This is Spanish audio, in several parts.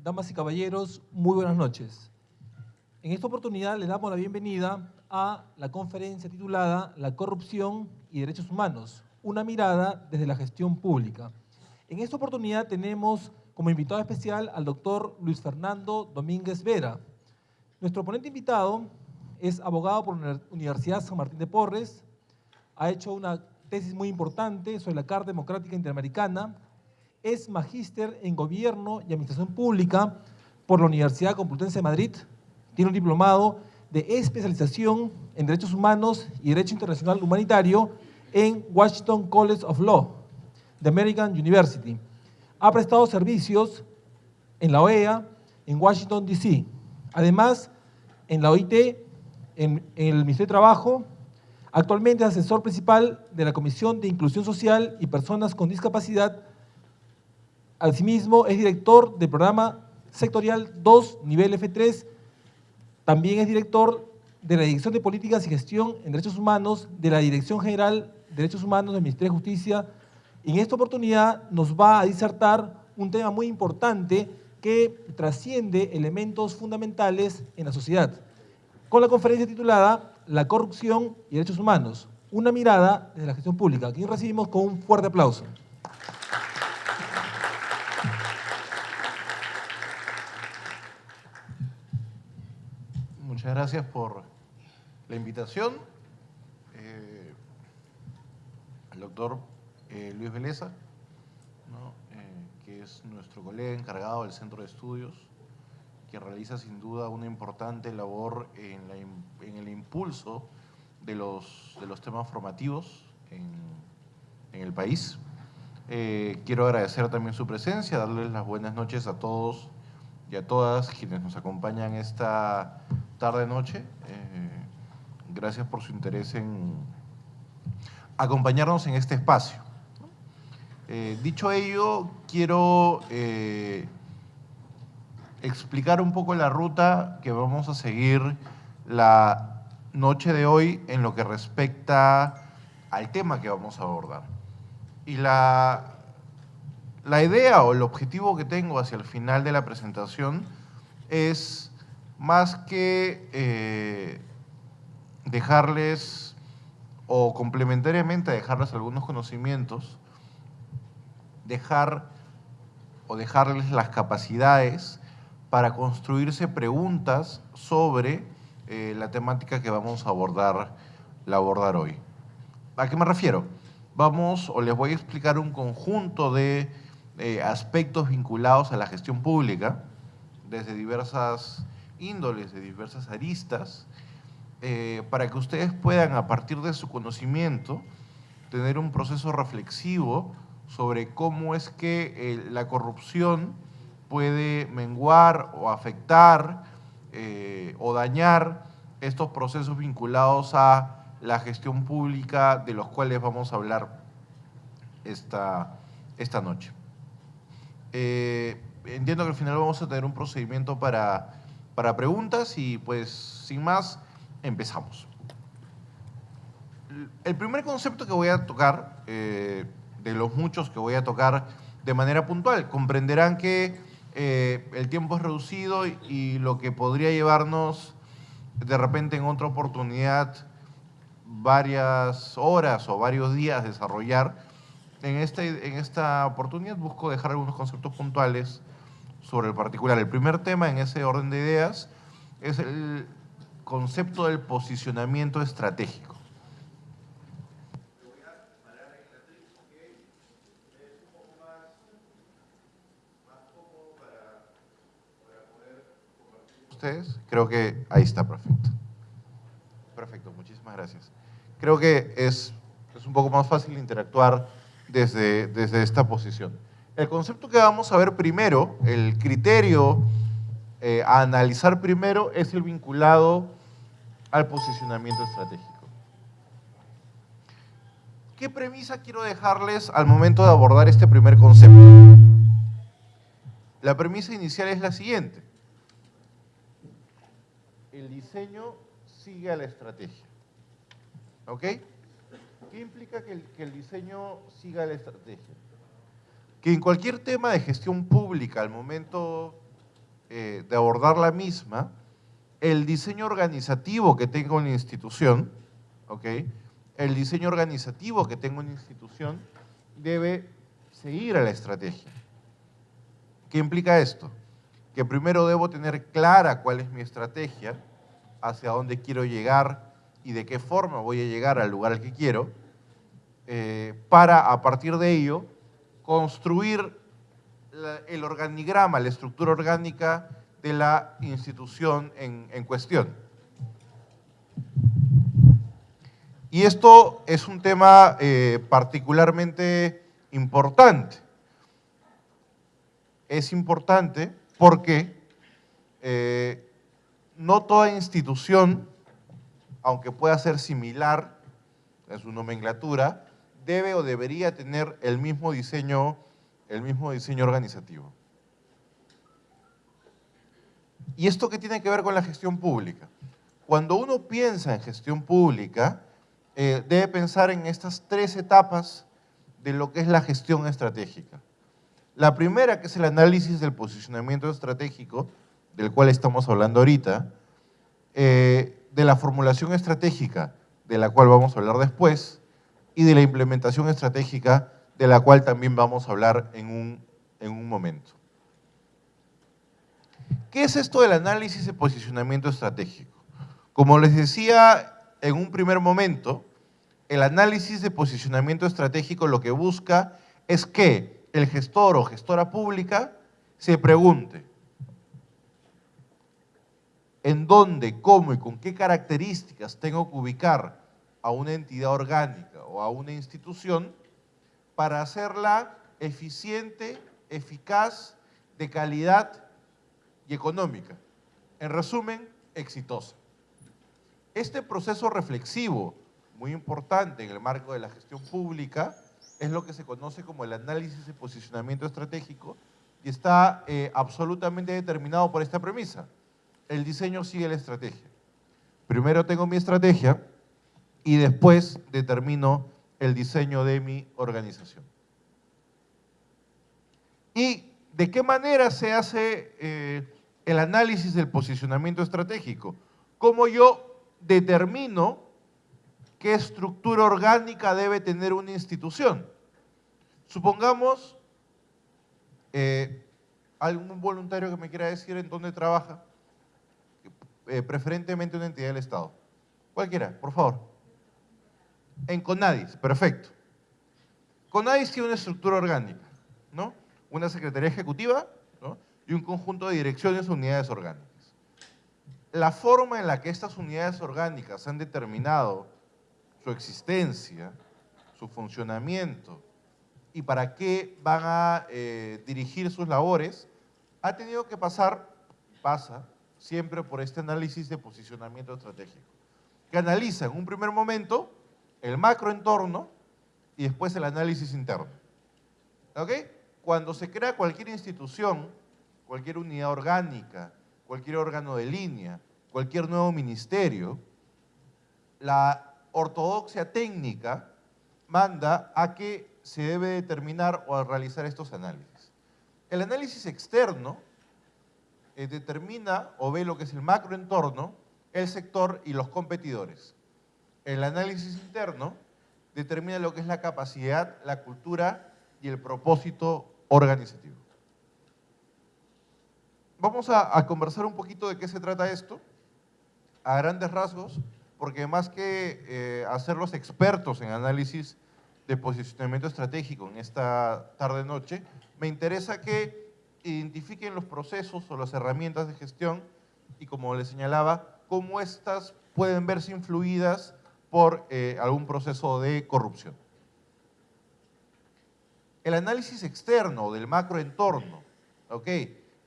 damas y caballeros, muy buenas noches. En esta oportunidad le damos la bienvenida a la conferencia titulada La corrupción y derechos humanos, una mirada desde la gestión pública. En esta oportunidad tenemos como invitado especial al doctor Luis Fernando Domínguez Vera. Nuestro ponente invitado es abogado por la Universidad San Martín de Porres, ha hecho una tesis muy importante sobre la Carta Democrática Interamericana, es magíster en Gobierno y Administración Pública por la Universidad Complutense de Madrid, tiene un diplomado de especialización en Derechos Humanos y Derecho Internacional Humanitario en Washington College of Law, de American University. Ha prestado servicios en la OEA, en Washington, D.C., además en la OIT, en el Ministerio de Trabajo. Actualmente es asesor principal de la Comisión de Inclusión Social y Personas con Discapacidad. Asimismo, es director del programa sectorial 2, nivel F3. También es director de la Dirección de Políticas y Gestión en Derechos Humanos de la Dirección General de Derechos Humanos del Ministerio de Justicia. Y en esta oportunidad nos va a disertar un tema muy importante que trasciende elementos fundamentales en la sociedad, con la conferencia titulada La corrupción y derechos humanos, una mirada desde la gestión pública, a quien recibimos con un fuerte aplauso. Muchas gracias por la invitación. Al doctor Luis Veleza, ¿no? Que es nuestro colega encargado del Centro de Estudios, que realiza sin duda una importante labor en el impulso de los temas formativos en el país. Quiero agradecer también su presencia, darles las buenas noches a todos y a todas quienes nos acompañan esta tarde-noche. Gracias por su interés en acompañarnos en este espacio. Dicho ello, quiero explicar un poco la ruta que vamos a seguir la noche de hoy en lo que respecta al tema que vamos a abordar. Y la idea o el objetivo que tengo hacia el final de la presentación es más que dejarles o complementariamente dejarles algunos conocimientos, dejarles las capacidades para construirse preguntas sobre la temática que vamos a abordar hoy. ¿A qué me refiero? Les voy a explicar un conjunto de aspectos vinculados a la gestión pública, desde diversas índoles, de diversas aristas, para que ustedes puedan, a partir de su conocimiento, tener un proceso reflexivo sobre cómo es que la corrupción puede menguar o afectar o dañar estos procesos vinculados a la gestión pública, de los cuales vamos a hablar esta noche. Entiendo que al final vamos a tener un procedimiento para preguntas y pues sin más empezamos. El primer concepto que voy a tocar, de los muchos que voy a tocar de manera puntual, comprenderán que el tiempo es reducido y lo que podría llevarnos de repente en otra oportunidad varias horas o varios días desarrollar, en esta oportunidad busco dejar algunos conceptos puntuales sobre el particular. El primer tema en ese orden de ideas es el concepto del posicionamiento estratégico. Ustedes, creo que ahí está, perfecto. Perfecto, muchísimas gracias. Creo que es un poco más fácil interactuar desde esta posición. El concepto que vamos a ver primero, el criterio a analizar primero, es el vinculado al posicionamiento estratégico. ¿Qué premisa quiero dejarles al momento de abordar este primer concepto? La premisa inicial es la siguiente. El diseño sigue a la estrategia. ¿Ok? ¿Qué implica que el diseño siga la estrategia? Que en cualquier tema de gestión pública, al momento de abordar la misma, el diseño organizativo que tenga una institución, ¿ok? El diseño organizativo que tenga una institución debe seguir a la estrategia. ¿Qué implica esto? Que primero debo tener clara cuál es mi estrategia, hacia dónde quiero llegar y de qué forma voy a llegar al lugar al que quiero, para a partir de ello construir el organigrama, la estructura orgánica de la institución en cuestión. Y esto es un tema particularmente importante. Es importante porque no toda institución, aunque pueda ser similar en su nomenclatura, debe o debería tener el mismo diseño organizativo. ¿Y esto qué tiene que ver con la gestión pública? Cuando uno piensa en gestión pública, debe pensar en estas 3 etapas de lo que es la gestión estratégica. La primera, que es el análisis del posicionamiento estratégico, del cual estamos hablando ahorita, de la formulación estratégica, de la cual vamos a hablar después, y de la implementación estratégica, de la cual también vamos a hablar en un momento. ¿Qué es esto del análisis de posicionamiento estratégico? Como les decía en un primer momento, el análisis de posicionamiento estratégico lo que busca es que el gestor o gestora pública se pregunte en dónde, cómo y con qué características tengo que ubicar a una entidad orgánica o a una institución para hacerla eficiente, eficaz, de calidad y económica. En resumen, exitosa. Este proceso reflexivo, muy importante en el marco de la gestión pública, es lo que se conoce como el análisis de posicionamiento estratégico y está absolutamente determinado por esta premisa. El diseño sigue la estrategia. Primero tengo mi estrategia y después determino el diseño de mi organización. ¿Y de qué manera se hace el análisis del posicionamiento estratégico? ¿Cómo yo determino qué estructura orgánica debe tener una institución? Supongamos, algún voluntario que me quiera decir en dónde trabaja, preferentemente una entidad del Estado. Cualquiera, por favor. En CONADIS, perfecto. CONADIS tiene una estructura orgánica, ¿no? Una secretaría ejecutiva, ¿no? Y un conjunto de direcciones o unidades orgánicas. La forma en la que estas unidades orgánicas han determinado su existencia, su funcionamiento y para qué van a dirigir sus labores, ha tenido que pasa siempre por este análisis de posicionamiento estratégico, que analiza en un primer momento el macroentorno y después el análisis interno. ¿Ok? Cuando se crea cualquier institución, cualquier unidad orgánica, cualquier órgano de línea, cualquier nuevo ministerio, la ortodoxia técnica manda a que se debe determinar o a realizar estos análisis. El análisis externo determina o ve lo que es el macroentorno, el sector y los competidores. El análisis interno determina lo que es la capacidad, la cultura y el propósito organizativo. Vamos a conversar un poquito de qué se trata esto, a grandes rasgos, porque más que hacerlos expertos en análisis de posicionamiento estratégico en esta tarde-noche, me interesa que identifiquen los procesos o las herramientas de gestión y, como les señalaba, cómo estas pueden verse influidas por algún proceso de corrupción. El análisis externo del macroentorno, ¿ok?,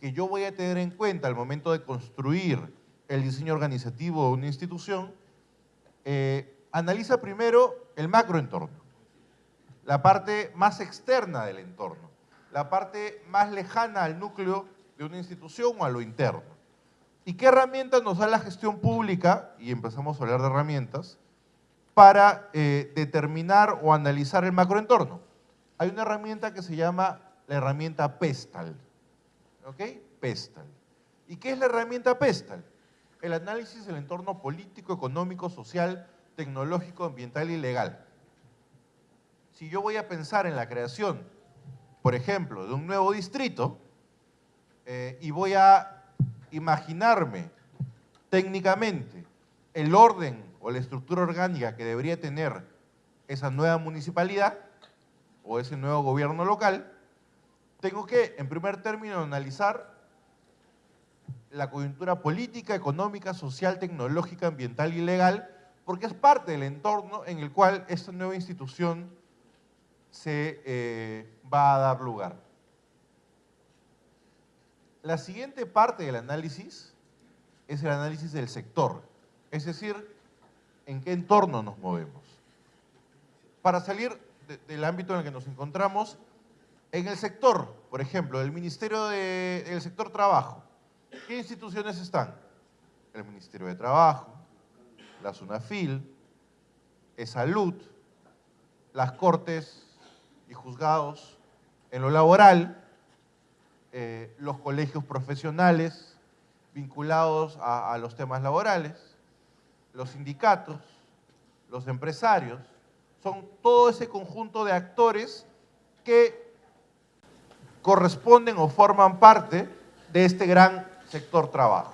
que yo voy a tener en cuenta al momento de construir el diseño organizativo de una institución, analiza primero el macroentorno, la parte más externa del entorno, la parte más lejana al núcleo de una institución o a lo interno. ¿Y qué herramientas nos da la gestión pública? Y empezamos a hablar de herramientas para determinar o analizar el macroentorno. Hay una herramienta que se llama la herramienta PESTAL. ¿Ok? PESTAL. ¿Y qué es la herramienta PESTAL? El análisis del entorno político, económico, social, tecnológico, ambiental y legal. Si yo voy a pensar en la creación, por ejemplo, de un nuevo distrito, y voy a imaginarme técnicamente el orden o la estructura orgánica que debería tener esa nueva municipalidad o ese nuevo gobierno local, tengo que, en primer término, analizar la coyuntura política, económica, social, tecnológica, ambiental y legal, porque es parte del entorno en el cual esta nueva institución se va a dar lugar. La siguiente parte del análisis es el análisis del sector, es decir, en qué entorno nos movemos. Para salir del ámbito en el que nos encontramos, en el sector, por ejemplo, del del sector trabajo, ¿qué instituciones están? El Ministerio de Trabajo, la SUNAFIL, Salud, las Cortes y juzgados en lo laboral, los colegios profesionales vinculados a los temas laborales, los sindicatos, los empresarios, son todo ese conjunto de actores que corresponden o forman parte de este gran sector trabajo.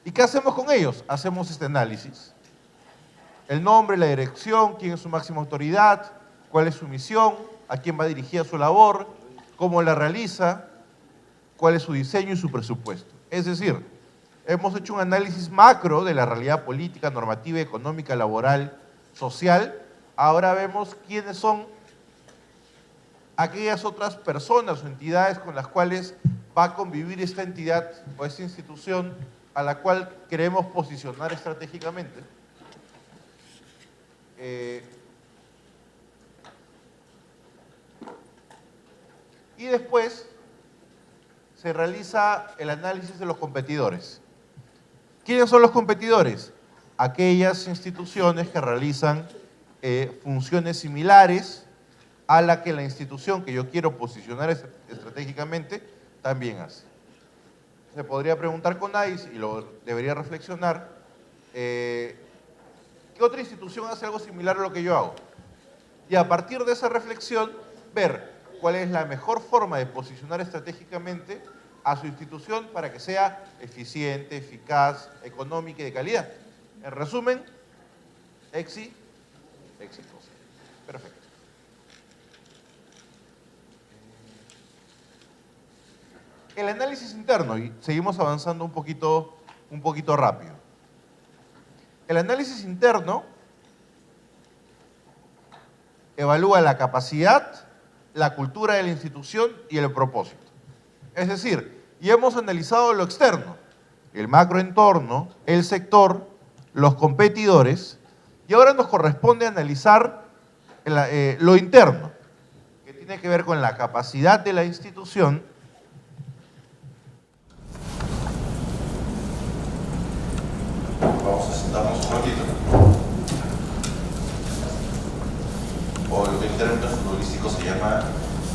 ¿Y qué hacemos con ellos? Hacemos este análisis. El nombre, la dirección, quién es su máxima autoridad, cuál es su misión, a quién va dirigida su labor, cómo la realiza, cuál es su diseño y su presupuesto. Es decir, hemos hecho un análisis macro de la realidad política, normativa, económica, laboral, social. Ahora vemos quiénes son aquellas otras personas o entidades con las cuales va a convivir esta entidad o esta institución a la cual queremos posicionar estratégicamente. Y después se realiza el análisis de los competidores. ¿Quiénes son los competidores? Aquellas instituciones que realizan funciones similares a la que la institución que yo quiero posicionar estratégicamente también hace. Se podría preguntar con AIS, y lo debería reflexionar, ¿qué otra institución hace algo similar a lo que yo hago? Y a partir de esa reflexión, ver cuál es la mejor forma de posicionar estratégicamente a su institución para que sea eficiente, eficaz, económica y de calidad. En resumen, exitosa. Perfecto. El análisis interno, y seguimos avanzando un poquito rápido. El análisis interno evalúa la capacidad, la cultura de la institución y el propósito. Es decir, ya hemos analizado lo externo, el macroentorno, el sector, los competidores, y ahora nos corresponde analizar lo interno, que tiene que ver con la capacidad de la institución. Vamos a sentarnos un ratito. O lo que en términos futbolísticos se llama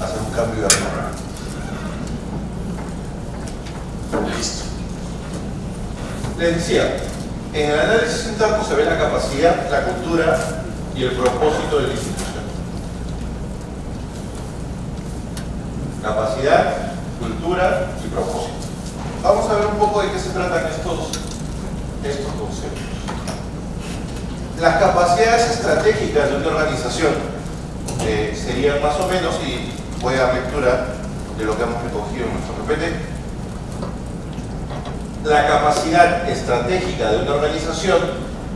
hacer un cambio de ritmo. Listo. Les decía, en el análisis interno se ve la capacidad, la cultura y el propósito de la institución. Capacidad, cultura y propósito. Vamos a ver un poco de qué se tratan estos conceptos. Las capacidades estratégicas de una organización serían más o menos, y voy a dar lectura de lo que hemos recogido en nuestro PPT. La capacidad estratégica de una organización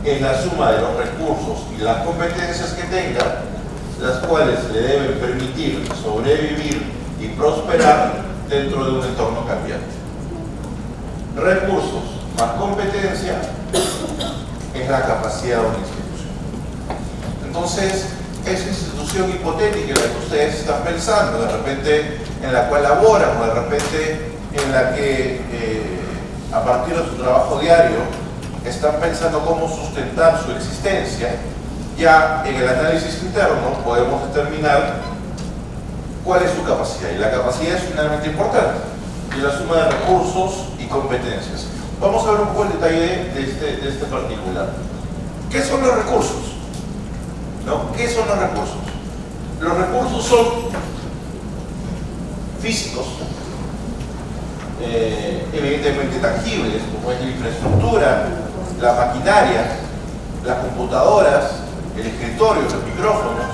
es la suma de los recursos y las competencias que tenga, las cuales le deben permitir sobrevivir y prosperar dentro de un entorno cambiante. Recursos más competencia es la capacidad de una institución. Entonces, esa institución hipotética en la que ustedes están pensando, de repente en la cual laboran, o de repente en la que a partir de su trabajo diario están pensando cómo sustentar su existencia, ya en el análisis interno podemos determinar cuál es su capacidad. Y la capacidad es finalmente importante. Y la suma de recursos y competencias. Vamos a ver un poco el detalle de este particular. ¿Qué son los recursos? ¿No? ¿Qué son los recursos? Los recursos son físicos, evidentemente tangibles, como es la infraestructura, la maquinaria, las computadoras, el escritorio, los micrófonos.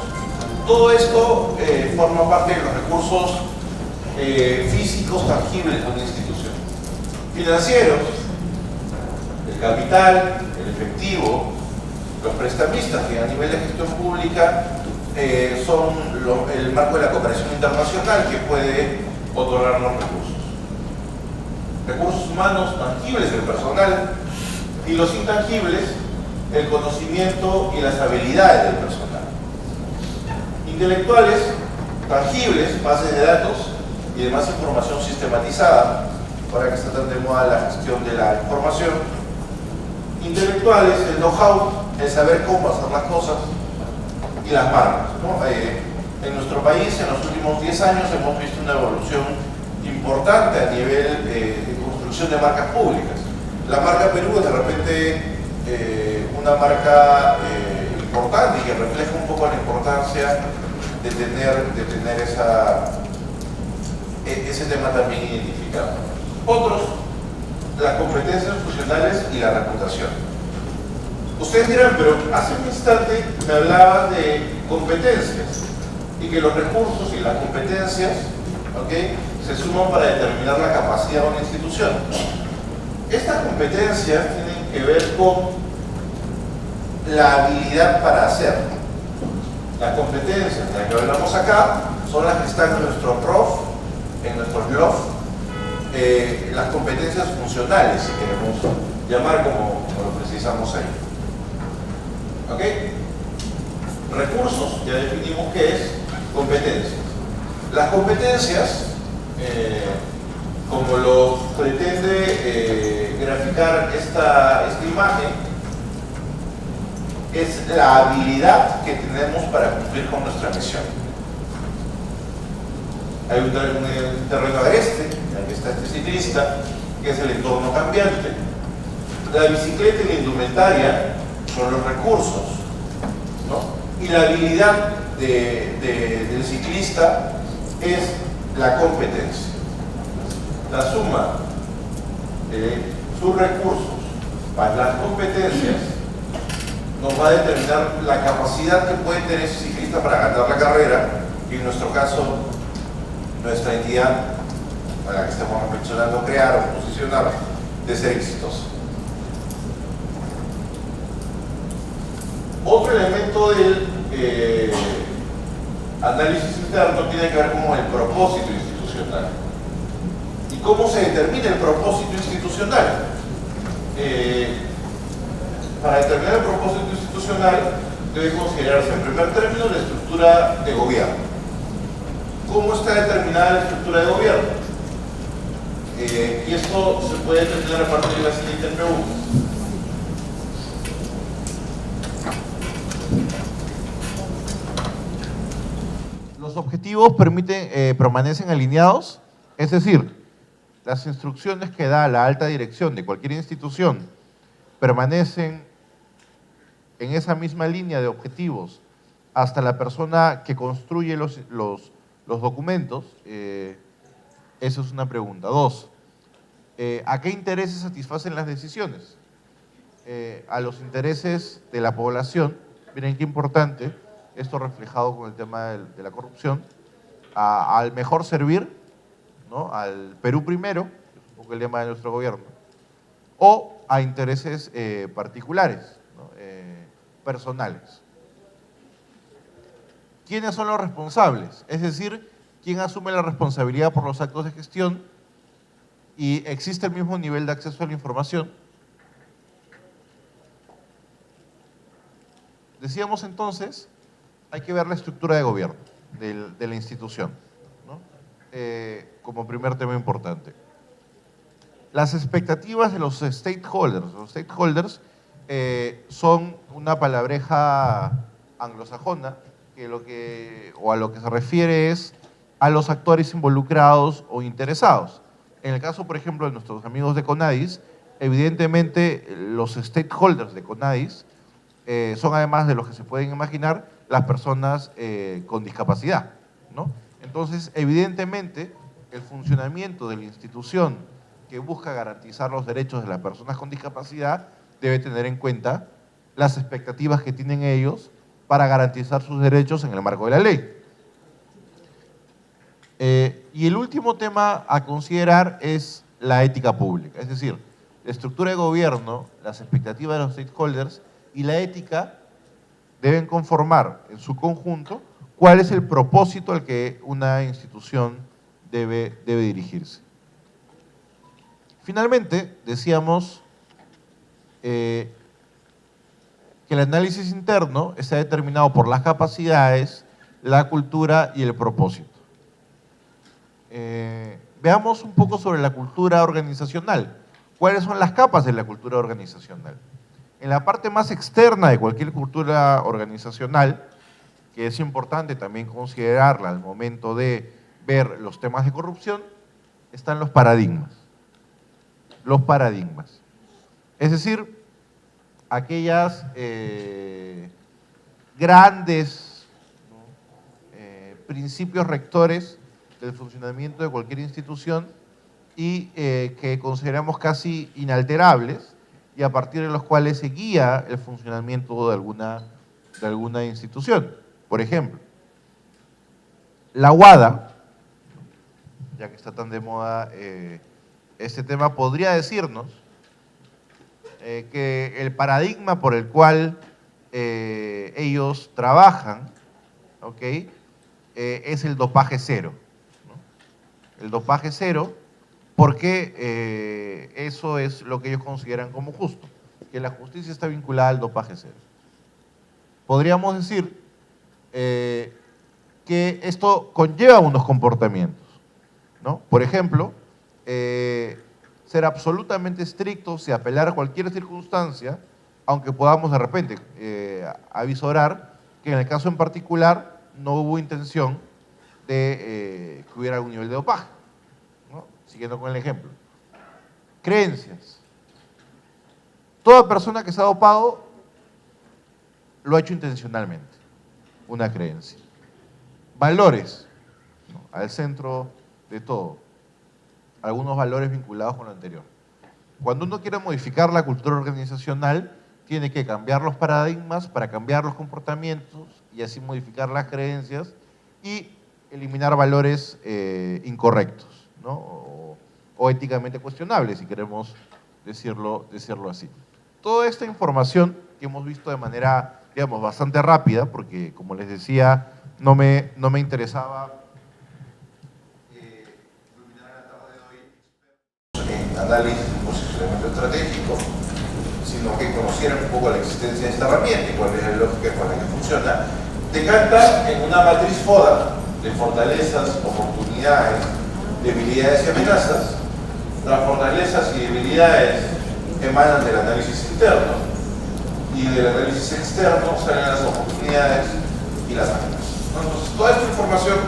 Todo esto forma parte de los recursos físicos tangibles de una institución. Financieros, el capital, el efectivo, los prestamistas, que a nivel de gestión pública son el marco de la cooperación internacional que puede otorgar los recursos. Recursos humanos tangibles, el personal, y los intangibles, el conocimiento y las habilidades del personal. Intelectuales, tangibles, bases de datos y demás información sistematizada, para que está tan de moda la gestión de la información. Intelectuales, el know-how, el saber cómo hacer las cosas, y las marcas, ¿no? En nuestro país, en los últimos 10 años, hemos visto una evolución importante a nivel de construcción de marcas públicas. La marca Perú es de repente una marca importante y que refleja un poco la importancia de tener ese tema también identificado. Otros, las competencias funcionales y la reputación. Ustedes dirán, pero hace un instante me hablaban de competencias y que los recursos y las competencias, ¿okay?, se suman para determinar la capacidad de una institución. Estas competencias tienen que ver con la habilidad para hacer. Las competencias de las que hablamos acá son las que están en nuestro ROF, en nuestro GLOF, las competencias funcionales, si queremos llamar como lo precisamos ahí. ¿Ok? Recursos, ya definimos qué es, competencias. Las competencias, como lo pretende graficar esta imagen, es la habilidad que tenemos para cumplir con nuestra misión. Hay un terreno agreste, en el que está este ciclista, que es el entorno cambiante. La bicicleta y la indumentaria son los recursos, ¿no? Y la habilidad del ciclista es la competencia. La suma de sus recursos más las competencias nos va a determinar la capacidad que puede tener ese ciclista para ganar la carrera, y en nuestro caso, nuestra entidad a la que estamos reflexionando crear o posicionar, de ser exitoso. Otro elemento del análisis interno tiene que ver con el propósito institucional. ¿Y cómo se determina el propósito institucional? Para determinar el propósito institucional debe considerarse en primer término la estructura de gobierno. ¿Cómo está determinada la estructura de gobierno? Y esto se puede determinar a partir de la siguiente pregunta. Los objetivos permanecen alineados, es decir, las instrucciones que da la alta dirección de cualquier institución permanecen en esa misma línea de objetivos hasta la persona que construye los documentos. Esa es una pregunta. Dos, ¿a qué intereses satisfacen las decisiones? A los intereses de la población. Miren qué importante, esto reflejado con el tema de la corrupción, al mejor servir, ¿no?, al Perú primero, que es un poco el lema de nuestro gobierno, o a intereses particulares, ¿no?, personales. ¿Quiénes son los responsables? Es decir, ¿quién asume la responsabilidad por los actos de gestión? ¿Y existe el mismo nivel de acceso a la información? Decíamos entonces, hay que ver la estructura de gobierno de la institución, ¿no?, como primer tema importante. Las expectativas de los stakeholders. Los stakeholders son una palabreja anglosajona que a lo que se refiere es a los actores involucrados o interesados. En el caso, por ejemplo, de nuestros amigos de CONADIS, evidentemente los stakeholders de CONADIS son, además de los que se pueden imaginar, las personas con discapacidad, ¿no? Entonces, evidentemente, el funcionamiento de la institución que busca garantizar los derechos de las personas con discapacidad debe tener en cuenta las expectativas que tienen ellos para garantizar sus derechos en el marco de la ley. Y el último tema a considerar es la ética pública, es decir, la estructura de gobierno, las expectativas de los stakeholders y la ética deben conformar en su conjunto cuál es el propósito al que una institución debe dirigirse. Finalmente, decíamos que el análisis interno está determinado por las capacidades, la cultura y el propósito. Veamos un poco sobre la cultura organizacional. ¿Cuáles son las capas de la cultura organizacional? En la parte más externa de cualquier cultura organizacional, que es importante también considerarla al momento de ver los temas de corrupción, están los paradigmas. Los paradigmas. Es decir, aquellas grandes principios rectores del funcionamiento de cualquier institución y que consideramos casi inalterables y a partir de los cuales se guía el funcionamiento de alguna institución. Por ejemplo, la WADA, ya que está tan de moda este tema, podría decirnos que el paradigma por el cual ellos trabajan, ¿ok?, es el dopaje cero, ¿no? El dopaje cero, porque eso es lo que ellos consideran como justo, que la justicia está vinculada al dopaje cero. Podríamos decir que esto conlleva unos comportamientos, ¿no? Por ejemplo, ser absolutamente estrictos y apelar a cualquier circunstancia, aunque podamos de repente avisorar que en el caso en particular no hubo intención de que hubiera algún nivel de dopaje, ¿no? Siguiendo con el ejemplo. Creencias. Toda persona que se ha dopado lo ha hecho intencionalmente, una creencia. Valores, ¿no?, al centro de todo. Algunos valores vinculados con lo anterior. Cuando uno quiere modificar la cultura organizacional, tiene que cambiar los paradigmas para cambiar los comportamientos y así modificar las creencias y eliminar valores incorrectos, ¿no?, o éticamente cuestionables, si queremos decirlo así. Toda esta información que hemos visto de manera, digamos, bastante rápida, porque como les decía, no me interesaba culminar la tarde de hoy en análisis y posicionamiento estratégico, sino que conocieran un poco la existencia de esta herramienta y cuál es la lógica con la que funciona, decanta en una matriz FODA de fortalezas, oportunidades, debilidades y amenazas. Las fortalezas y debilidades emanan del análisis interno y del análisis externo salen las oportunidades y las amenazas. Entonces, toda esta información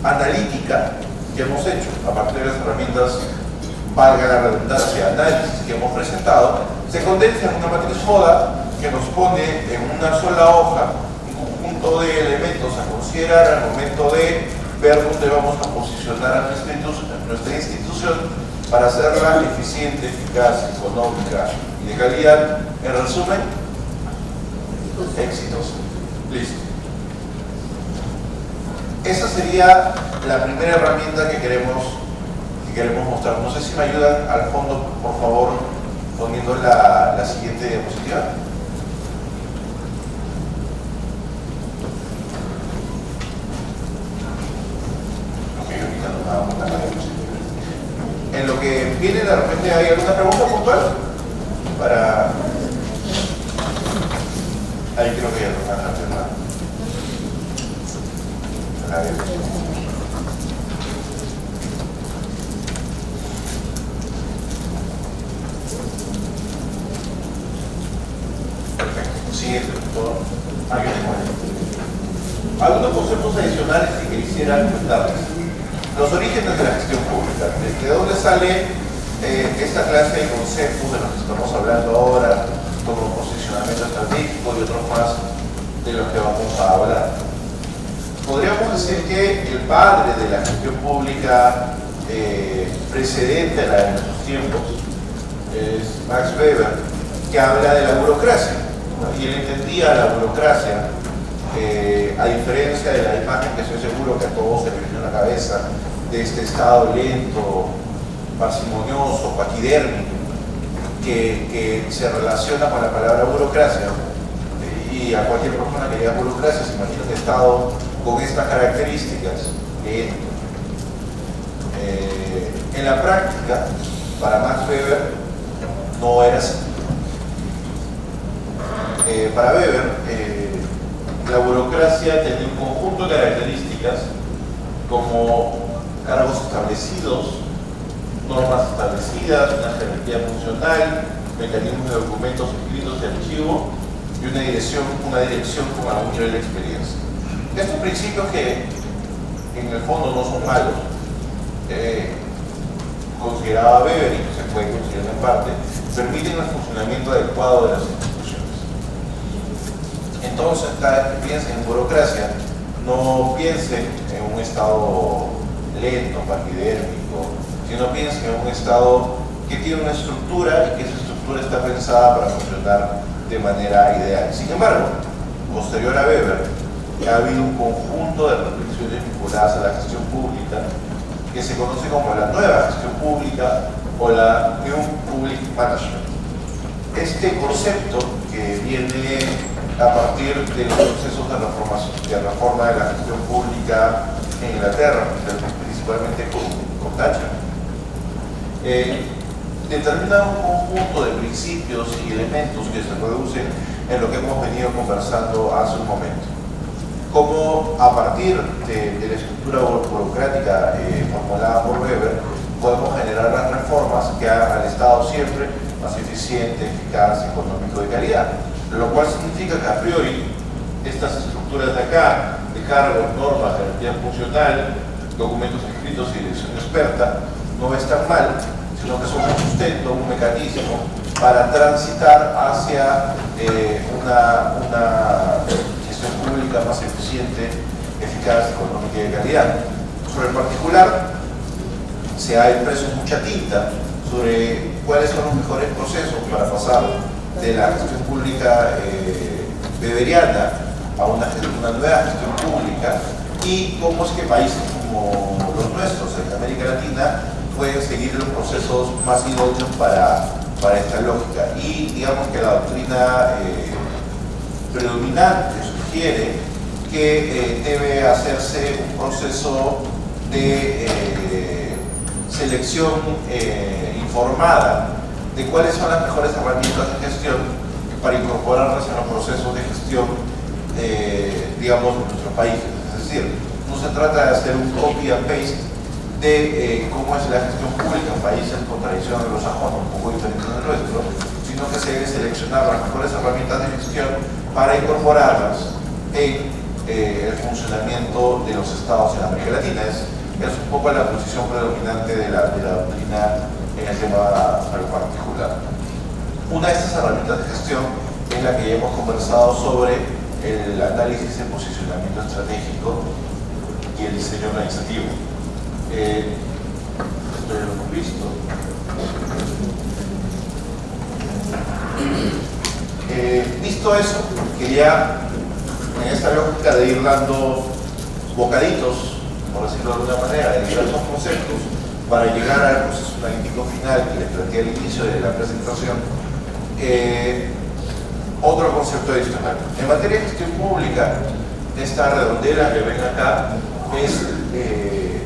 analítica que hemos hecho a partir de las herramientas, valga la redundancia, análisis que hemos presentado, se condensa en una matriz FODA que nos pone en una sola hoja un conjunto de elementos a considerar al momento de ver dónde vamos a posicionar a nuestra institución para hacerla eficiente, eficaz, económica y de calidad. En resumen, exitosa. Listo. Esa sería la primera herramienta que queremos mostrar. No sé si me ayudan al fondo, por favor, poniendo la siguiente diapositiva. En lo que viene, de repente, ¿hay alguna pregunta puntual? Ahí creo que ya no van a hacer nada. Perfecto. Siguiente, por favor. Algunos conceptos adicionales que quisiera comentarles. Los orígenes de la gestión pública. ¿De dónde sale esta clase de conceptos de los que estamos hablando ahora, como posicionamiento estratégico y otros más de los que vamos a hablar? Podríamos decir que el padre de la gestión pública precedente a la de nuestros tiempos es Max Weber, que habla de la burocracia, ¿no? Y él entendía la burocracia, a diferencia de la imagen que estoy seguro que a todos se le viene a la cabeza, de este estado lento, parsimonioso, paquidérmico, que se relaciona con la palabra burocracia, y a cualquier persona que diga burocracia se imagina un estado con estas características, lento. En la práctica, para Max Weber, no era así. Para Weber, la burocracia tenía un conjunto de características como cargos establecidos, normas establecidas, una jerarquía funcional, mecanismos de documentos escritos de archivo y una dirección con algún nivel de experiencia. Estos principios, que en el fondo no son malos, consideraba Weber, y que se puede considerar en parte, permiten el funcionamiento adecuado de las instituciones. Entonces, cada vez que piensen en burocracia, no piensen en un estado lento, paquidérmico, sino piensen en un estado que tiene una estructura y que esa estructura está pensada para funcionar de manera ideal. Sin embargo, posterior a Weber, ha habido un conjunto de reflexiones vinculadas a la gestión pública que se conoce como la nueva gestión pública o la New Public Management. Este concepto, que viene a partir de los procesos de reforma de la gestión pública en Inglaterra, principalmente con Thatcher, determina un conjunto de principios y elementos que se reducen en lo que hemos venido conversando hace un momento. Como a partir de la estructura burocrática formulada por Weber, podemos generar las reformas que hagan al Estado siempre más eficiente, eficaz, económico y de calidad. Lo cual significa que a priori estas estructuras de acá, de cargos, normas, jerarquía funcional, documentos escritos y dirección experta, no están mal, sino que son un sustento, un mecanismo para transitar hacia una gestión pública más eficiente, eficaz, económica y de calidad. Sobre el particular, se ha impreso mucha tinta sobre cuáles son los mejores procesos para pasar de la gestión pública weberiana a una nueva gestión pública, y cómo es que países como los nuestros en América Latina pueden seguir los procesos más idóneos para esta lógica. Y digamos que la doctrina predominante sugiere que debe hacerse un proceso de selección informada de cuáles son las mejores herramientas de gestión para incorporarlas en los procesos de gestión, digamos, de nuestros países. Es decir, no se trata de hacer un copy and paste de cómo es la gestión pública en países con tradición anglosajona un poco diferente del nuestro, sino que se debe seleccionar las mejores herramientas de gestión para incorporarlas en el funcionamiento de los estados en América Latina. Es un poco la posición predominante de la doctrina en el tema particular. Una de estas herramientas de gestión es la que ya hemos conversado sobre el análisis de posicionamiento estratégico y el diseño organizativo. Esto ya lo hemos visto. Visto eso, quería, en esta lógica de ir dando bocaditos, por decirlo de alguna manera, de diversos conceptos, para llegar al proceso analítico final que les planteé al inicio de la presentación, otro concepto adicional. En materia de gestión pública, esta redondela que ven acá es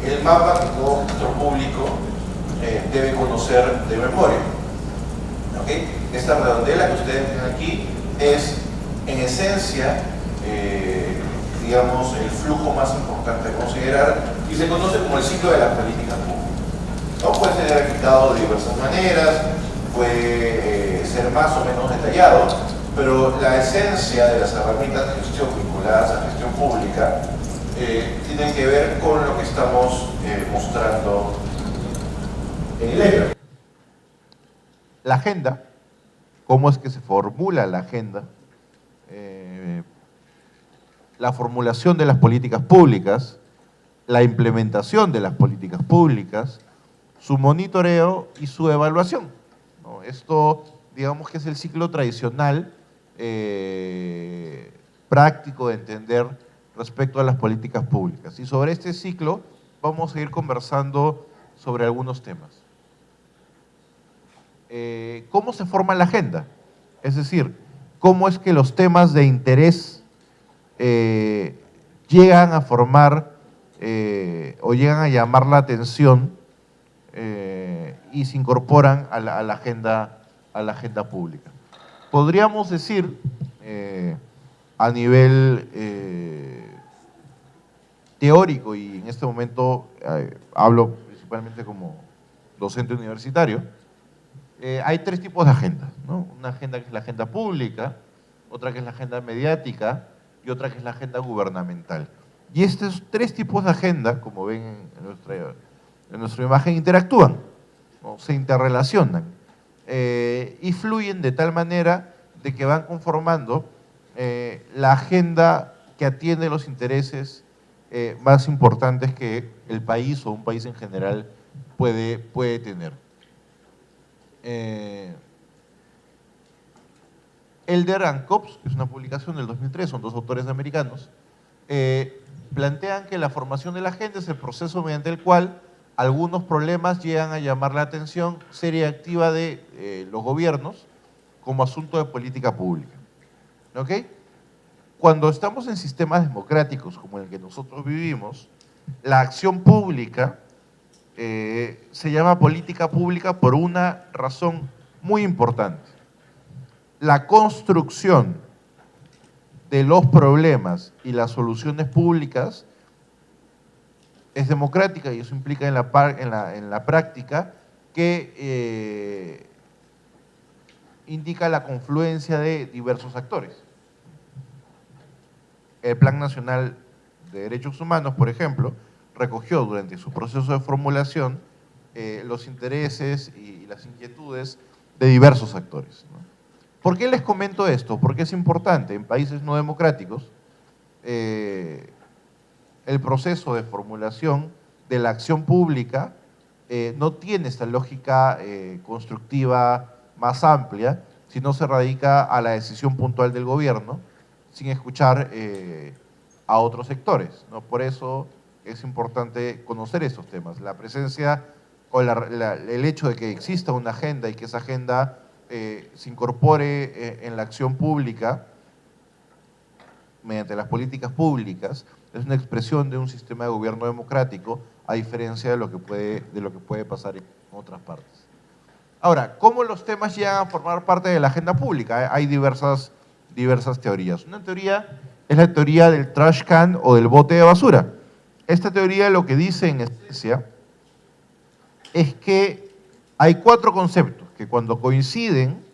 el mapa que todo gestor público debe conocer de memoria. ¿Okay? Esta redondela que ustedes ven aquí es, en esencia, digamos, el flujo más importante a considerar, y se conoce como el ciclo de la política pública. ¿No? Puede ser explicado de diversas maneras, puede ser más o menos detallado, pero la esencia de las herramientas de gestión vinculadas a gestión pública tienen que ver con lo que estamos mostrando en el ecran. La agenda, cómo es que se formula la agenda, la formulación de las políticas públicas, la implementación de las políticas públicas, su monitoreo y su evaluación, ¿no? Esto, digamos que es el ciclo tradicional práctico de entender respecto a las políticas públicas. Y sobre este ciclo vamos a ir conversando sobre algunos temas. ¿Cómo se forma la agenda? Es decir, ¿cómo es que los temas de interés llegan a formar o llegan a llamar la atención y se incorporan a la agenda pública? Podríamos decir, a nivel teórico, y en este momento hablo principalmente como docente universitario, hay tres tipos de agendas, ¿no? Una agenda que es la agenda pública, otra que es la agenda mediática y otra que es la agenda gubernamental. Y estos tres tipos de agenda, como ven en nuestra imagen, interactúan, ¿no? Se interrelacionan y fluyen de tal manera de que van conformando la agenda que atiende los intereses más importantes que el país o un país en general puede tener. Elder and Copps, que es una publicación del 2003, son dos autores americanos, plantean que la formación de la agenda es el proceso mediante el cual algunos problemas llegan a llamar la atención seria y activa de los gobiernos como asunto de política pública. ¿Ok? Cuando estamos en sistemas democráticos como el que nosotros vivimos, la acción pública se llama política pública por una razón muy importante. La construcción de los problemas y las soluciones públicas es democrática y eso implica en la práctica que indica la confluencia de diversos actores. El Plan Nacional de Derechos Humanos, por ejemplo, recogió durante su proceso de formulación los intereses y las inquietudes de diversos actores, ¿no? ¿Por qué les comento esto? Porque es importante. En países no democráticos, el proceso de formulación de la acción pública no tiene esta lógica constructiva más amplia, sino se radica a la decisión puntual del gobierno, sin escuchar a otros sectores, ¿no? Por eso es importante conocer estos temas. La presencia o el hecho de que exista una agenda y que esa agenda se incorpore en la acción pública mediante las políticas públicas es una expresión de un sistema de gobierno democrático, a diferencia de lo que puede pasar en otras partes. Ahora, ¿cómo los temas llegan a formar parte de la agenda pública? Hay diversas teorías. Una teoría es la teoría del trash can o del bote de basura. Esta teoría lo que dice en esencia es que hay cuatro conceptos que cuando coinciden,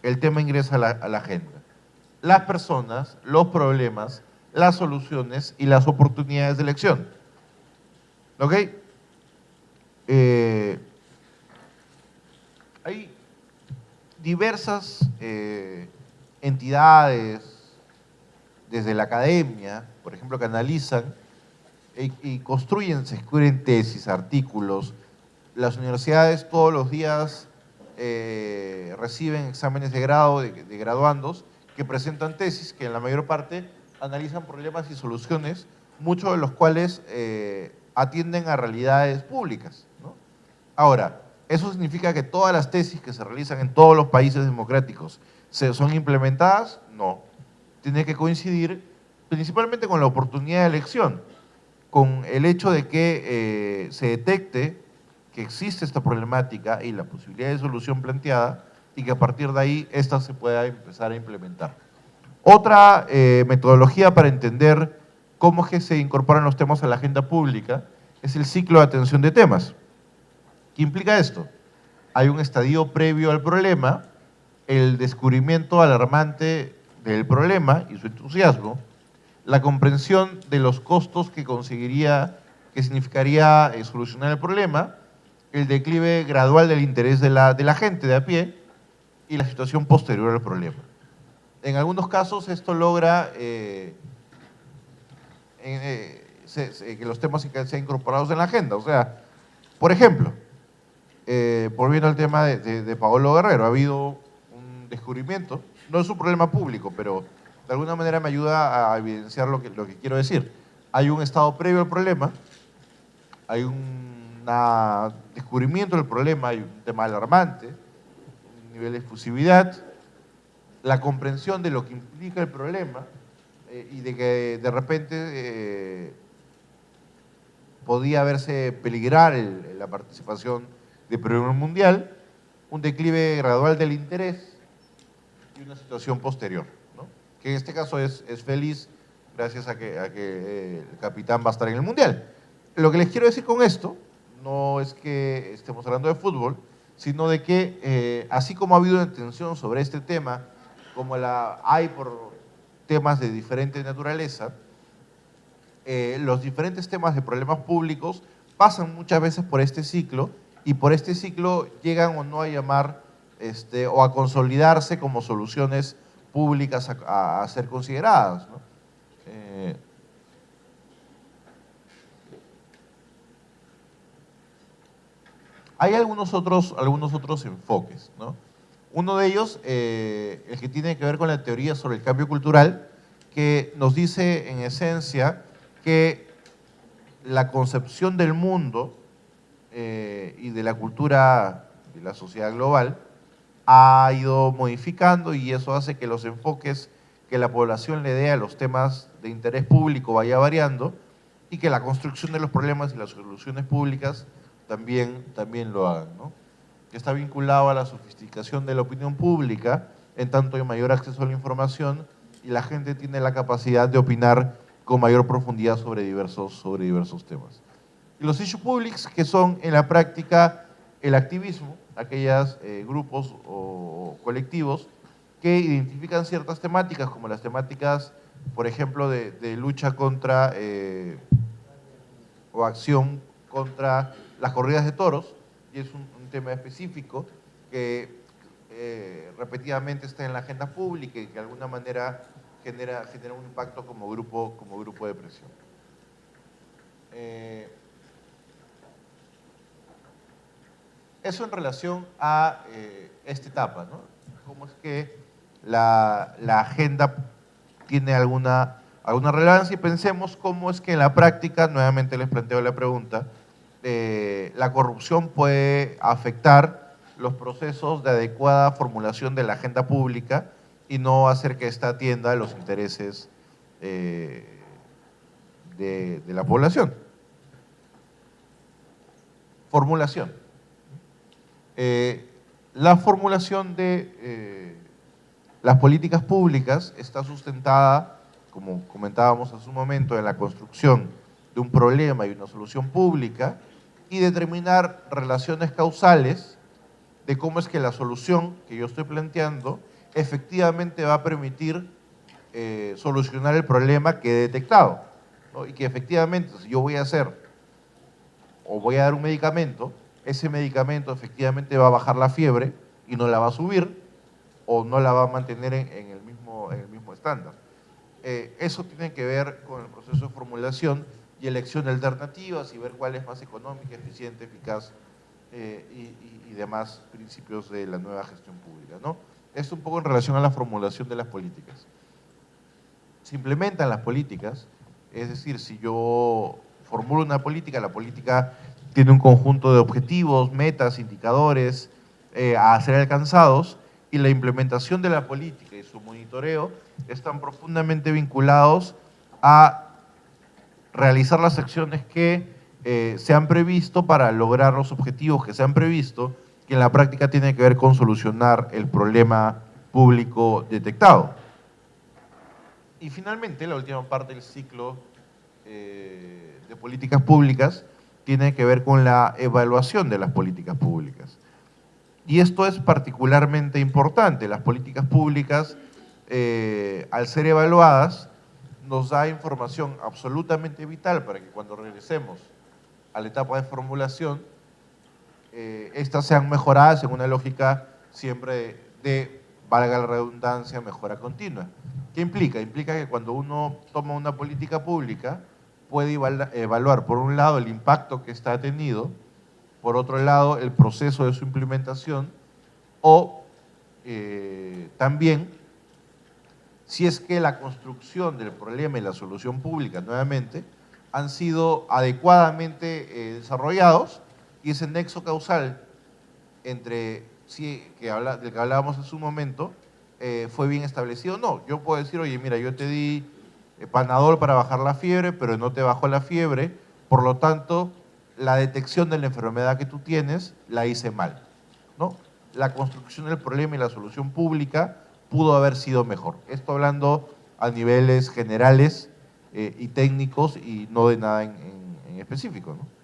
el tema ingresa a la agenda. Las personas, los problemas, las soluciones y las oportunidades de elección. ¿Ok? Hay diversas entidades desde la academia, por ejemplo, que analizan y construyen, se escriben tesis, artículos. Las universidades todos los días reciben exámenes de grado, de graduandos, que presentan tesis que en la mayor parte analizan problemas y soluciones, muchos de los cuales atienden a realidades públicas, ¿no? Ahora, ¿eso significa que todas las tesis que se realizan en todos los países democráticos son implementadas? No. Tiene que coincidir principalmente con la oportunidad de elección, con el hecho de que se detecte que existe esta problemática y la posibilidad de solución planteada y que a partir de ahí esta se pueda empezar a implementar. Otra metodología para entender cómo es que se incorporan los temas a la agenda pública es el ciclo de atención de temas. ¿Qué implica esto? Hay un estadio previo al problema, el descubrimiento alarmante del problema y su entusiasmo, la comprensión de los costos que conseguiría que significaría solucionar el problema, el declive gradual del interés de la gente de a pie y la situación posterior al problema. En algunos casos esto logra que los temas sean incorporados en la agenda. O sea, por ejemplo, volviendo al tema de Paolo Guerrero, ha habido un descubrimiento, no es un problema público, pero de alguna manera me ayuda a evidenciar lo que quiero decir. Hay un estado previo al problema, hay un descubrimiento del problema, hay un tema alarmante, un nivel de efusividad, la comprensión de lo que implica el problema y de que de repente podía verse peligrar la participación del primer mundial, un declive gradual del interés y una situación posterior, ¿no? Que en este caso es feliz gracias a que el capitán va a estar en el mundial. Lo que les quiero decir con esto no es que estemos hablando de fútbol, sino de que así como ha habido una tensión sobre este tema, como la hay por temas de diferente naturaleza, los diferentes temas de problemas públicos pasan muchas veces por este ciclo y por este ciclo llegan o no a llamar o a consolidarse como soluciones públicas a ser consideradas, ¿no? Hay algunos otros enfoques, ¿no? Uno de ellos, el que tiene que ver con la teoría sobre el cambio cultural, que nos dice en esencia que la concepción del mundo y de la cultura de la sociedad global ha ido modificando y eso hace que los enfoques que la población le dé a los temas de interés público vaya variando y que la construcción de los problemas y las soluciones públicas también lo hagan, ¿no? Que está vinculado a la sofisticación de la opinión pública, en tanto hay mayor acceso a la información y la gente tiene la capacidad de opinar con mayor profundidad sobre diversos temas. Y los issue publics, que son en la práctica el activismo, aquellos grupos o colectivos que identifican ciertas temáticas, como las temáticas, por ejemplo, de lucha contra o acción contra las corridas de toros, y es un tema específico que repetidamente está en la agenda pública y que de alguna manera genera un impacto como grupo de presión. Eso en relación a esta etapa, ¿no? Cómo es que la agenda tiene alguna relevancia y pensemos cómo es que en la práctica, nuevamente les planteo la pregunta, la corrupción puede afectar los procesos de adecuada formulación de la agenda pública y no hacer que esta atienda a los intereses de la población. Formulación. La formulación de las políticas públicas está sustentada, como comentábamos hace un momento, en la construcción de un problema y una solución pública y determinar relaciones causales de cómo es que la solución que yo estoy planteando efectivamente va a permitir solucionar el problema que he detectado, ¿no? Y que efectivamente, si yo voy a hacer o voy a dar un medicamento, ese medicamento efectivamente va a bajar la fiebre y no la va a subir o no la va a mantener en el mismo estándar. Eso tiene que ver con el proceso de formulación y elección de alternativas y ver cuál es más económica, eficiente, eficaz y demás principios de la nueva gestión pública, ¿no? Esto un poco en relación a la formulación de las políticas. Se implementan las políticas, es decir, si yo formulo una política, la política tiene un conjunto de objetivos, metas, indicadores a ser alcanzados y la implementación de la política y su monitoreo están profundamente vinculados a realizar las acciones que se han previsto para lograr los objetivos que se han previsto, que en la práctica tiene que ver con solucionar el problema público detectado. Y finalmente, la última parte del ciclo de políticas públicas tiene que ver con la evaluación de las políticas públicas. Y esto es particularmente importante. Las políticas públicas, al ser evaluadas, nos da información absolutamente vital para que cuando regresemos a la etapa de formulación, estas sean mejoradas en una lógica siempre de, valga la redundancia, mejora continua. ¿Qué implica? Implica que cuando uno toma una política pública, puede evaluar, por un lado, el impacto que está tenido, por otro lado, el proceso de su implementación, o también, si es que la construcción del problema y la solución pública, nuevamente, han sido adecuadamente desarrollados, y ese nexo causal entre del que hablábamos en su momento, fue bien establecido. No, yo puedo decir, oye, mira, yo te di Panadol para bajar la fiebre, pero no te bajó la fiebre, por lo tanto, la detección de la enfermedad que tú tienes la hice mal, ¿no? La construcción del problema y la solución pública pudo haber sido mejor. Esto hablando a niveles generales y técnicos y no de nada en específico, ¿no?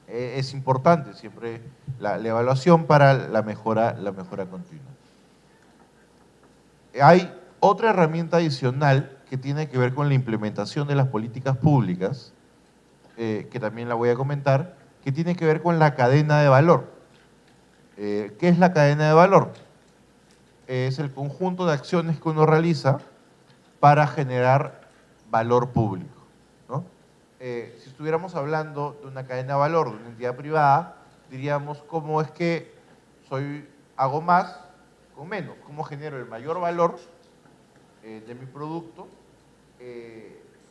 Es importante siempre la evaluación para la mejora continua. Hay otra herramienta adicional que tiene que ver con la implementación de las políticas públicas, que también la voy a comentar, que tiene que ver con la cadena de valor. ¿Qué es la cadena de valor? Es el conjunto de acciones que uno realiza para generar valor público, ¿no? Si estuviéramos hablando de una cadena de valor de una entidad privada, diríamos cómo es que hago más con menos, cómo genero el mayor valor de mi producto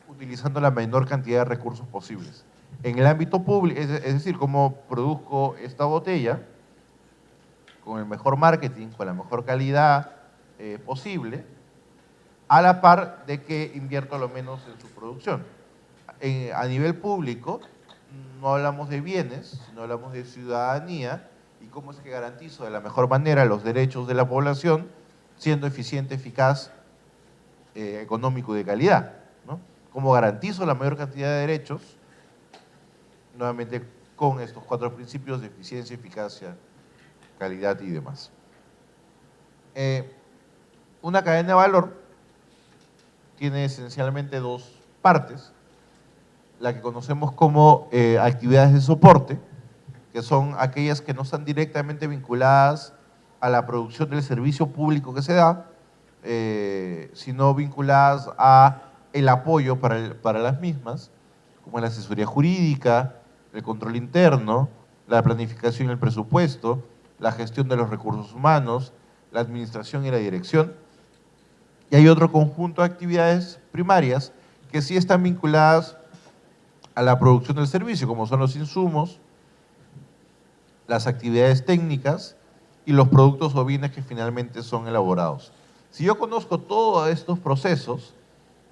utilizando la menor cantidad de recursos posibles. En el ámbito público, es decir, cómo produzco esta botella con el mejor marketing, con la mejor calidad posible, a la par de que invierto lo menos en su producción. A nivel público, no hablamos de bienes, sino hablamos de ciudadanía y cómo es que garantizo de la mejor manera los derechos de la población, siendo eficiente, eficaz, económico y de calidad, ¿no? Cómo garantizo la mayor cantidad de derechos, nuevamente con estos 4 principios de eficiencia, eficacia, calidad y demás. Una cadena de valor tiene esencialmente 2 partes, la que conocemos como actividades de soporte, que son aquellas que no están directamente vinculadas a la producción del servicio público que se da, sino vinculadas a el apoyo para las mismas, como la asesoría jurídica, el control interno, la planificación y el presupuesto, la gestión de los recursos humanos, la administración y la dirección. Y hay otro conjunto de actividades primarias que sí están vinculadas a la producción del servicio, como son los insumos, las actividades técnicas y los productos o bienes que finalmente son elaborados. Si yo conozco todos estos procesos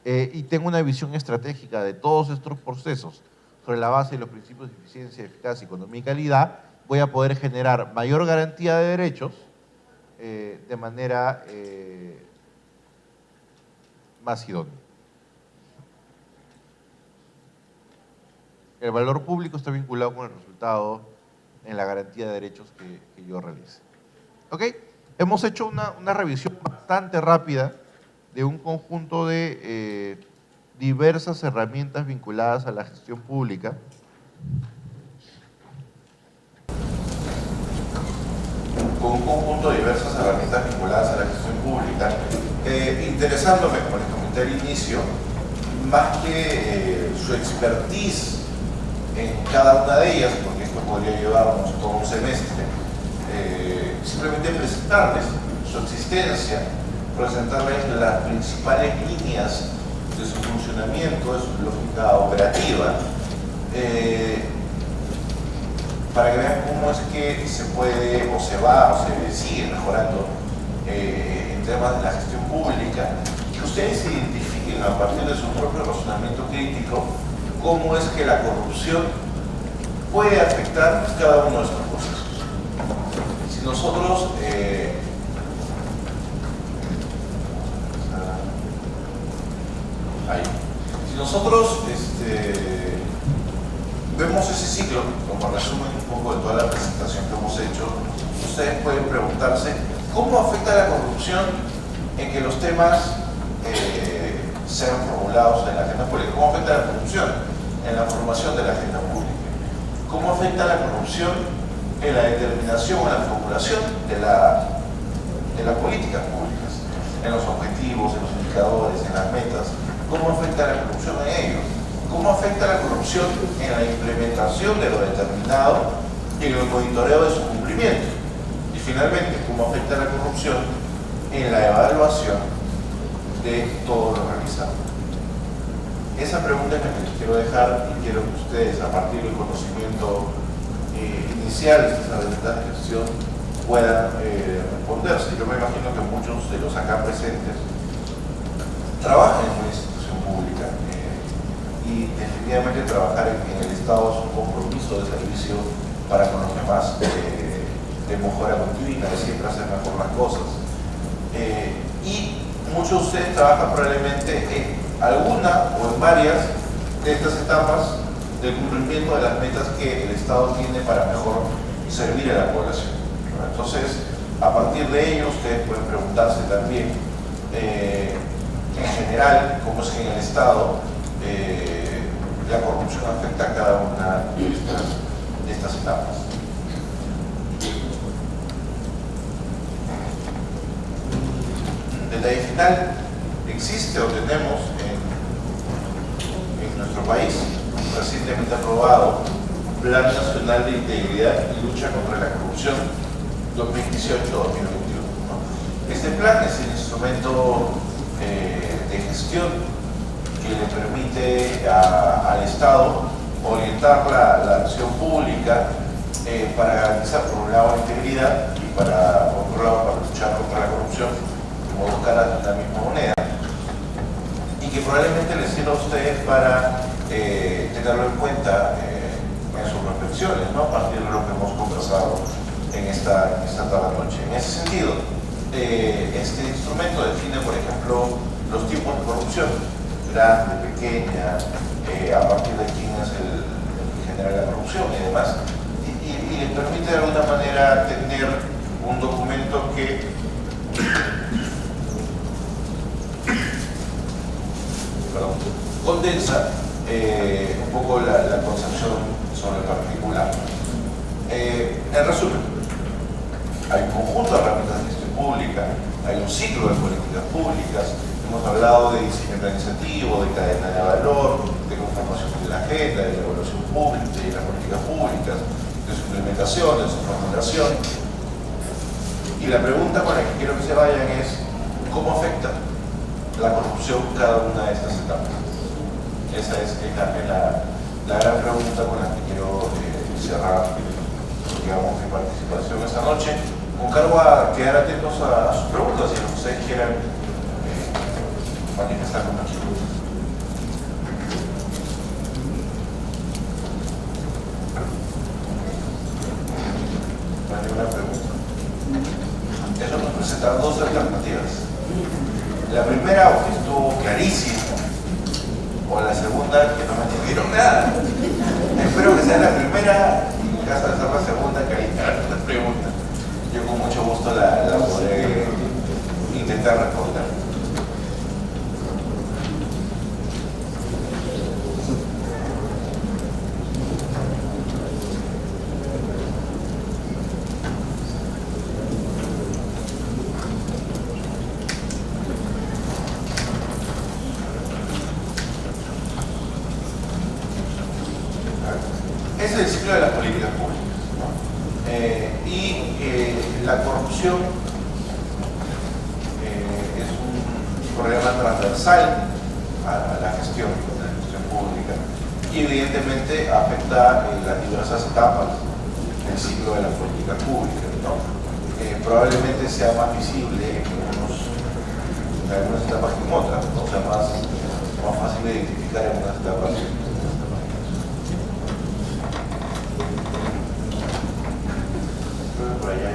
y tengo una visión estratégica de todos estos procesos sobre la base de los principios de eficiencia, eficacia, economía y calidad, voy a poder generar mayor garantía de derechos de manera más idónea. El valor público está vinculado con el resultado en la garantía de derechos que yo realice. ¿Ok? Hemos hecho una revisión bastante rápida de un conjunto de diversas herramientas vinculadas a la gestión pública. Con un conjunto de diversas herramientas vinculadas a la gestión pública, interesándome, como les comenté al inicio, más que su expertise en cada una de ellas, porque esto podría llevarnos todo un semestre, simplemente presentarles su existencia, presentarles las principales líneas de su funcionamiento, de su lógica operativa, para que vean cómo es que se puede o se va o se sigue mejorando en temas de la gestión pública, y que ustedes identifiquen a partir de su propio razonamiento crítico cómo es que la corrupción puede afectar cada uno de estos procesos. Si nosotros vemos ese ciclo, como resumen un poco de toda la presentación que hemos hecho, ustedes pueden preguntarse cómo afecta la corrupción en que los temas sean formulados en la agenda pública, cómo afecta la corrupción en la formación de la agenda pública. ¿Cómo afecta la corrupción en la determinación o la formulación de las políticas públicas, en los objetivos, en los indicadores, en las metas? ¿Cómo afecta la corrupción en ellos? ¿Cómo afecta la corrupción en la implementación de lo determinado y en el monitoreo de su cumplimiento? Y finalmente, ¿cómo afecta la corrupción en la evaluación de todo lo realizado? Esa pregunta es la que les quiero dejar y quiero que ustedes, a partir del conocimiento inicial de estas herramientas de gestión, puedan responderse. Yo me imagino que muchos de los acá presentes trabajan en una institución pública y definitivamente trabajar en el Estado es un compromiso de servicio para con los demás, de mejora continua, de siempre hacer mejor las cosas. Y muchos de ustedes trabajan probablemente en alguna o en varias de estas etapas del cumplimiento de las metas que el Estado tiene para mejor servir a la población. Entonces, a partir de ello, ustedes pueden preguntarse también, en general, cómo es que en el Estado la corrupción afecta a cada una de estas etapas. Detalle final: existe o tenemos en nuestro país recientemente aprobado Plan Nacional de Integridad y Lucha contra la Corrupción 2018-2021. Este plan es el instrumento de gestión que le permite al Estado orientar la acción pública para garantizar, por un lado, la integridad y por otro lado, para luchar contra la corrupción, como dos caras de la misma moneda, y que probablemente les sirva a ustedes para tenerlo en cuenta en sus reflexiones, ¿no? A partir de lo que hemos conversado en esta tarde-noche. En ese sentido, este instrumento define, por ejemplo, los tipos de corrupción: grande, pequeña, a partir de quién es el que genera la corrupción y demás, y les permite de alguna manera tener un documento que condensa un poco la concepción sobre el particular. En resumen, hay un conjunto de herramientas de gestión pública, hay un ciclo de políticas públicas, hemos hablado de diseño organizativo, de cadena de valor, de conformación de la agenda, de la evaluación pública, de las políticas públicas, de su implementación, de su formulación. Y la pregunta con la que quiero que se vayan es: ¿cómo afecta la corrupción cada una de estas etapas? Esa es la gran pregunta con la que quiero cerrar, digamos, mi participación esta noche, con cargo a quedar atentos a sus preguntas y a lo que ustedes quieran manifestar con nosotros. ¿No hay ninguna pregunta? Eso nos presenta dos alternativas. La primera, o que estuvo clarísima, o la segunda, que no me entendieron nada. Espero que sea la primera, y en caso de ser la segunda, que ahí la pregunta. Yo con mucho gusto la podré intentar responder. Ese es el ciclo de las políticas públicas, ¿no? La corrupción es un problema transversal a la gestión pública y evidentemente afecta las diversas etapas del ciclo de las políticas públicas, ¿no? Probablemente sea más visible en algunas etapas que en otras, ¿no? O sea, más fácil de identificar en unas etapas. Por allá.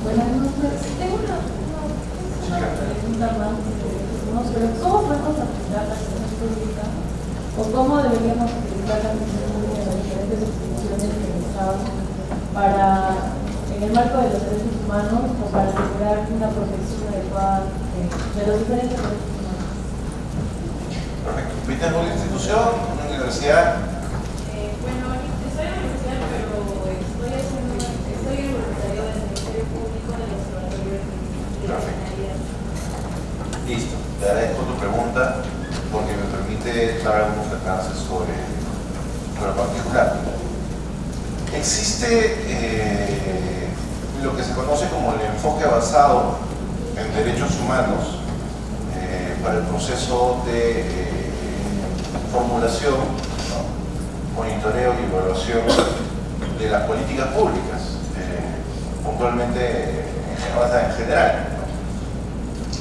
Buenas noches. Tengo una o cómo deberíamos utilizar la función pública de las diferentes instituciones del Estado para, en el marco de los derechos humanos, o para asegurar una protección adecuada de los diferentes derechos humanos. Perfecto. ¿Viste en una institución, una universidad? Bueno, estoy en la universidad, pero estoy en voluntariado del Ministerio Público del Observatorio de la Finalidad. Listo. Te agradezco tu pregunta porque me permite dar algunos alcances sobre lo particular. Existe lo que se conoce como el enfoque basado en derechos humanos para el proceso de formulación, ¿no?, monitoreo y evaluación de las políticas públicas, puntualmente en general.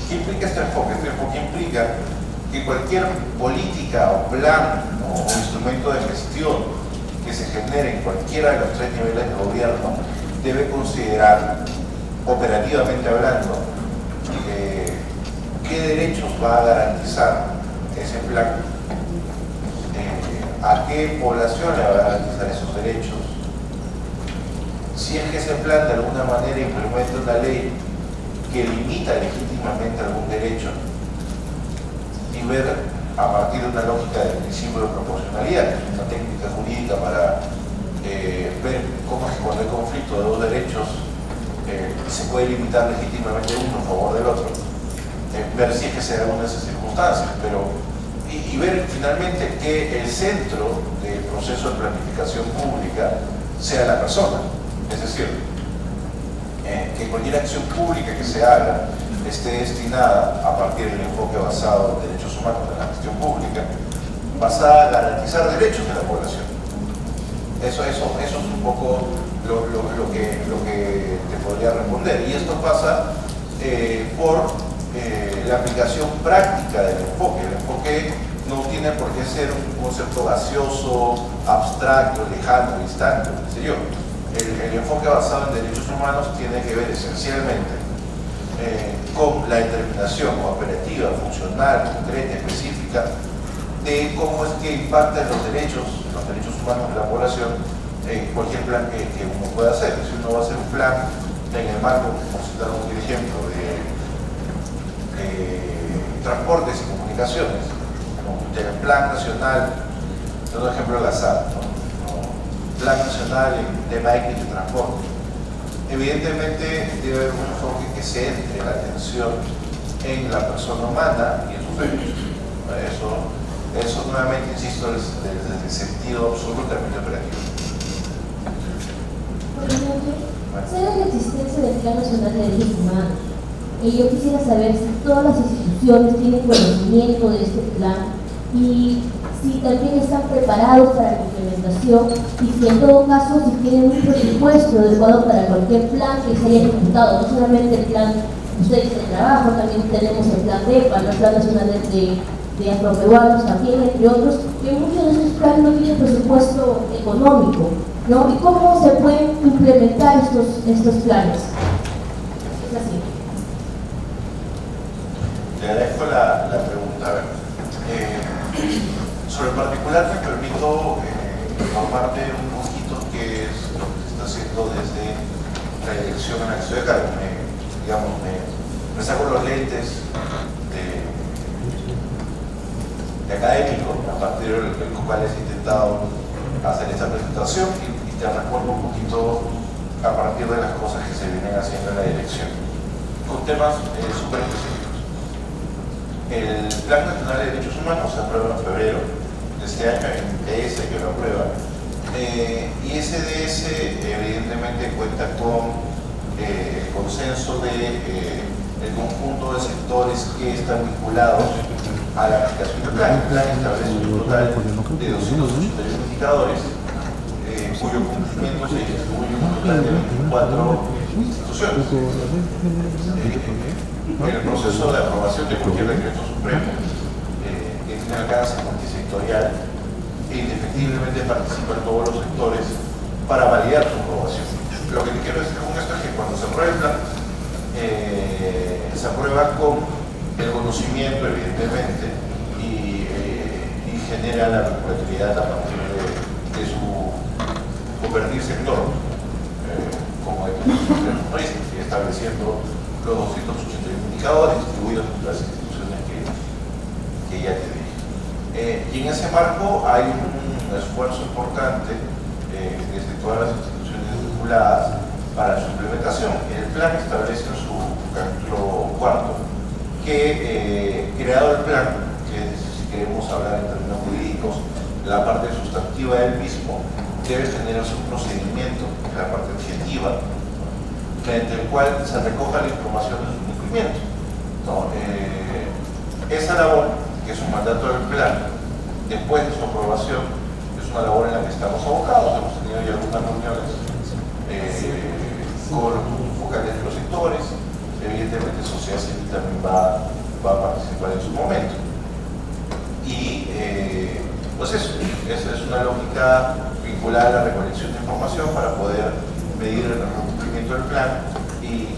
¿Qué implica este enfoque? Este enfoque implica que cualquier política o plan o instrumento de gestión que se genere en cualquiera de los tres niveles de gobierno debe considerar, operativamente hablando, qué derechos va a garantizar ese plan, a qué población le va a garantizar esos derechos, si es que ese plan de alguna manera implementa una ley que limita legítimamente algún derecho, y ver a partir de una lógica del principio de proporcionalidad, que es una técnica jurídica para ver cómo es que cuando hay conflicto de dos derechos se puede limitar legítimamente uno a favor del otro, ver si es que se da una de esas circunstancias, y ver finalmente que el centro del proceso de planificación pública sea la persona, es decir, que cualquier acción pública que se haga esté destinada, a partir del enfoque basado en derechos humanos de la gestión pública, basada a garantizar derechos de la población. Eso es un poco lo que te podría responder. Y esto pasa por la aplicación práctica del enfoque. El enfoque no tiene por qué ser un concepto gaseoso, abstracto, lejano, distante, qué sé yo. El enfoque basado en derechos humanos tiene que ver esencialmente con la determinación operativa, funcional, concreta, específica de cómo es que impactan los derechos humanos de la población en cualquier plan que uno pueda hacer. Si uno va a hacer un plan en el marco, por citar un ejemplo, de transportes y comunicaciones, del Plan Nacional, un ejemplo al azar, Plan Nacional de Marketing y Transporte. Evidentemente debe haber un enfoque que centre la atención en la persona humana y en sus derechos. Eso nuevamente, insisto, es desde el sentido absolutamente operativo. ¿Sabe la existencia del Plan Nacional de Derechos Humanos? Y yo quisiera saber si todas las instituciones tienen conocimiento de este plan y si también están preparados para la implementación y si en todo caso si tienen un presupuesto adecuado para cualquier plan que se haya ejecutado, no solamente el plan ustedes de trabajo, también tenemos el plan DEPA, el Plan Nacional de Afroperuanos también, entre otros, que muchos de esos planes no tienen presupuesto económico, ¿no? ¿Y cómo se pueden implementar estos planes? Es así. Le agradezco la pregunta. A ver, sobre el particular me permito informarte un poquito qué es lo que se está haciendo desde la dirección en la que estoy acá. Me saco los lentes de académico, a partir de los cuales he intentado hacer esta presentación, y te recuerdo un poquito a partir de las cosas que se vienen haciendo en la dirección, con temas súper específicos. El Plan Nacional de Derechos Humanos se aprueba en febrero de este año, hay un DS que lo aprueba, y ese DS evidentemente cuenta con el consenso del conjunto de sectores que están vinculados a la aplicación del plan. El plan establece un total de 281 indicadores, cuyo cumplimiento se distribuye en un total de 24 instituciones. En el proceso de aprobación de cualquier decreto supremo que tiene alcance multisectorial, indefectiblemente participan todos los sectores para validar su aprobación. Lo que te quiero decir con esto es que cuando se aprueba el plan, se aprueba con el conocimiento, evidentemente, y genera la regularidad a partir de su convertirse en norma, como ¿no? Y estableciendo los 281 indicadores distribuidos entre las instituciones que ya te dije. Y en ese marco hay un esfuerzo importante desde todas las instituciones vinculadas para su implementación. El plan establece en su capítulo 4 que, creado el plan, que si queremos hablar en términos jurídicos, la parte sustantiva del mismo debe generarse un procedimiento, la parte objetiva, mediante el cual se recoja la información de su cumplimiento. ¿No? Esa labor, que es un mandato del plan, después de su aprobación, es una labor en la que estamos abocados. Hemos tenido ya algunas reuniones con los puntos focales de los sectores. Evidentemente, sociedad civil también va a participar en su momento. Y pues eso, esa es una lógica vinculada a la recolección de información para poder medir el cumplimiento del plan y